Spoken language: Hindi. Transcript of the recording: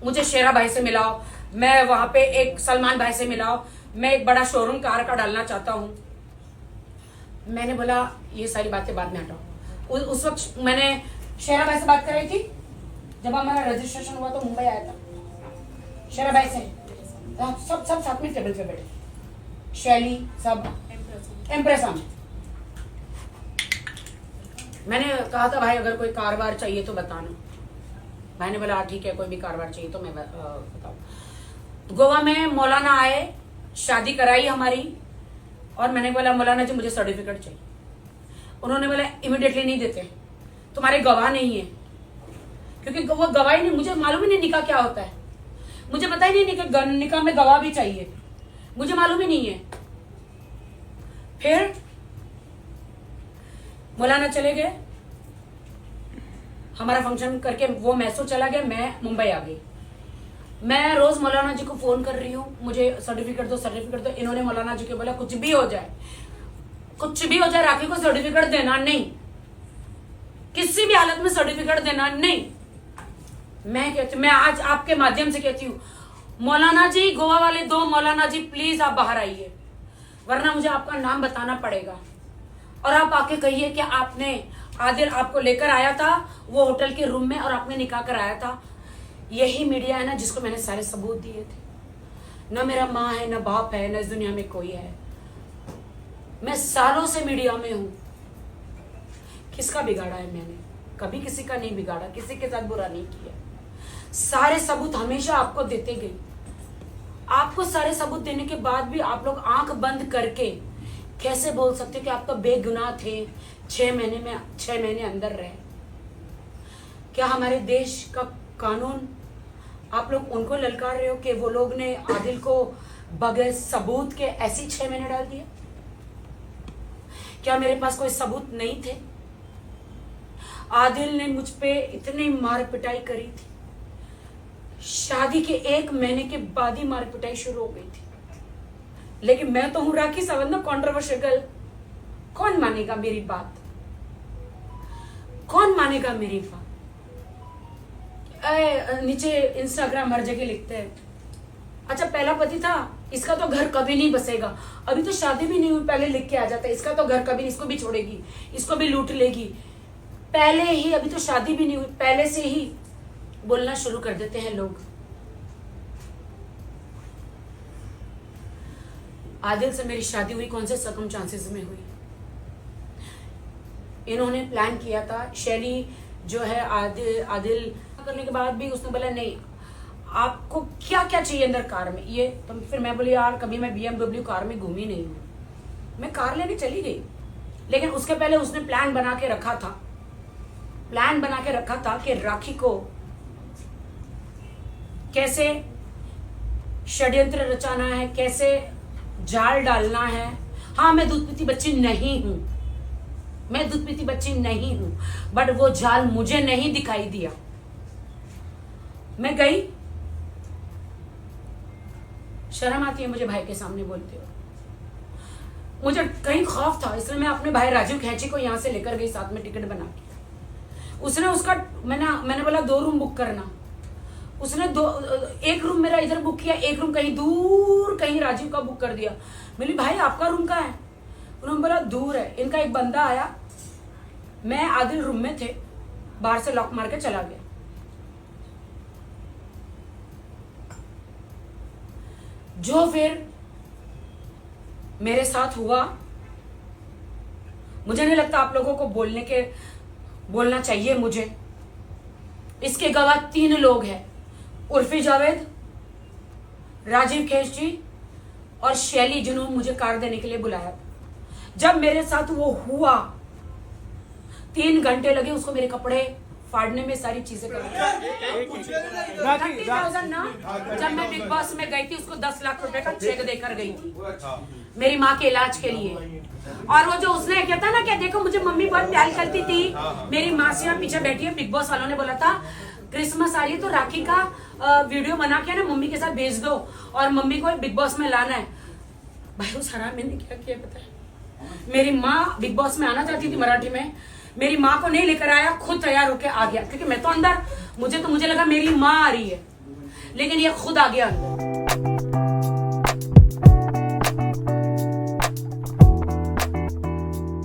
मुझे शेरा भाई से मिलाओ, मैं वहां पे एक सलमान भाई से मिलाओ, मैं एक बड़ा शोरूम कार का डालना चाहता हूँ। मैंने बोला ये सारी बातें बाद में हटाओ। उस वक्त मैंने शेरा भाई से बात कर रही थी, जब हमारा रजिस्ट्रेशन हुआ तो मुंबई आया था, शेरा भाई से सब साथ में टेबल पे बैठे, शैली सब एम्प्रेस में। मैंने कहा था भाई अगर कोई कारोबार चाहिए तो बताना। भाई ने बोला ठीक है, कोई भी कारोबार चाहिए तो मैं बताऊँ। गोवा में मौलाना आए, शादी कराई हमारी, और मैंने बोला मौलाना जी मुझे सर्टिफिकेट चाहिए। उन्होंने बोला इमीडिएटली नहीं देते, तुम्हारे गवाह नहीं है, क्योंकि वो गवाही नहीं, मुझे मालूम ही नहीं निकाह क्या होता है, मुझे पता ही नहीं निकाह में गवाह भी चाहिए, मुझे मालूम ही नहीं है। फिर मौलाना चले गए, हमारा फंक्शन करके वो मैसूर चला गया, मैं मुंबई आ गई। मैं रोज मौलाना जी को फोन कर रही हूँ, मुझे सर्टिफिकेट दो सर्टिफिकेट दो। इन्होंने मौलाना जी को बोला कुछ भी हो जाए, कुछ भी हो जाए, राखी को सर्टिफिकेट देना नहीं, किसी भी हालत में सर्टिफिकेट देना नहीं। मैं आज आपके माध्यम से कहती हूँ मौलाना जी, गोवा वाले दो मौलाना जी प्लीज आप बाहर आइए, वरना मुझे आपका नाम बताना पड़ेगा। और आप आके कहिए कि आपने आदिल आपको लेकर आया था वो होटल के रूम में और आपने निकाह कराया था। यही मीडिया है ना जिसको मैंने सारे सबूत दिए थे। न मेरा माँ है, न बाप है, न इस दुनिया में कोई है। मैं सालों से मीडिया में हूं। किसका बिगाड़ा है मैंने? कभी किसी का नहीं बिगाड़ा, किसी के साथ बुरा नहीं किया। सारे सबूत हमेशा आपको देते गई। आपको सारे सबूत देने के बाद भी आप लोग आंख बंद करके कैसे बोल सकते हो कि आप तो बेगुनाह थे, 6 महीने अंदर रहे? क्या हमारे देश का कानून आप लोग उनको ललकार रहे हो कि वो लोग ने आदिल को बगैर सबूत के ऐसी 6 महीने डाल दिया? क्या मेरे पास कोई सबूत नहीं थे? आदिल ने मुझ पे इतनी मार पिटाई करी थी, शादी के 1 महीने के बाद ही मार पिटाई शुरू हो गई थी। लेकिन मैं तो हूं राखी सावंत ना, कॉन्ट्रोवर्शियल। कौन मानेगा मेरी बात? कौन मानेगा मेरी बात? नीचे इंस्टाग्राम हर जगह लिखते हैं अच्छा पहला पति था, इसका तो घर कभी नहीं बसेगा, अभी तो शादी भी नहीं हुई पहले लिख के आ जाता है, इसका तो घर कभी, इसको भी छोड़ेगी, इसको भी लूट लेगी। पहले ही, अभी तो शादी भी नहीं हुई, पहले से ही बोलना शुरू कर देते हैं लोग। आदिल से मेरी शादी हुई कौन से सर्कमस्टांसेस में हुई? इन्होंने प्लान किया था। शैली जो है आदिल करने के बाद भी उसने बोला नहीं, आपको क्या क्या चाहिए अंदर कार में ये तो। फिर मैं बोली यार कभी मैं BMW कार में घूमी नहीं हूँ, मैं कार लेने चली गई। लेकिन उसके पहले उसने प्लान बना के रखा था कि राखी को कैसे षड्यंत्र रचाना है, कैसे जाल डालना है। हाँ मैं दूध पीती बच्ची नहीं हूं, बट वो जाल मुझे नहीं दिखाई दिया। मैं गई, शर्म आती है मुझे भाई के सामने बोलते हो, मुझे कहीं खौफ था, इसलिए मैं अपने भाई राजीव खैची को यहां से लेकर गई साथ में टिकट बना के। उसने उसका मैंने बोला 2 रूम बुक करना, उसने 1 रूम मेरा इधर बुक किया, 1 रूम कहीं दूर कहीं राजीव का बुक कर दिया। बोली भाई आपका रूम कहाँ है? उन्होंने बोला दूर है। इनका एक बंदा आया, मैं आदिल रूम में थे, बाहर से लॉक मार के चला गया। जो फिर मेरे साथ हुआ, मुझे नहीं लगता आप लोगों को बोलना चाहिए मुझे। इसके गवाह 3 लोग हैं, उर्फी जावेद, राजीव खैची और शैली, जिन्होंने मुझे कार देने के लिए बुलाया। जब मेरे साथ वो हुआ 3 घंटे लगे उसको मेरे कपड़े फाड़ने में, सारी चीजें करने। 30,000 ना, जब मैं बिग बॉस में गई थी उसको 10 लाख रुपए का चेक देकर गई थी मेरी माँ के इलाज के लिए। और वो जो उसने कहता ना कि देखो मुझे मम्मी बहुत प्यार करती थी, मेरी माँ से यहाँ पीछे बैठी है। बिग बॉस वालों ने बोला था क्रिसमस आ रही है तो राखी का वीडियो बना के ना मम्मी के साथ भेज दो और मम्मी को बिग बॉस में लाना है। भाई उस हराम मैंने क्या किया पता है? मेरी माँ बिग बॉस में आना चाहती थी मराठी में, मेरी माँ को नहीं लेकर आया, खुद तैयार होके आ गया। क्योंकि मैं तो अंदर, मुझे लगा मेरी माँ आ रही है, लेकिन ये खुद आ गया अंदर।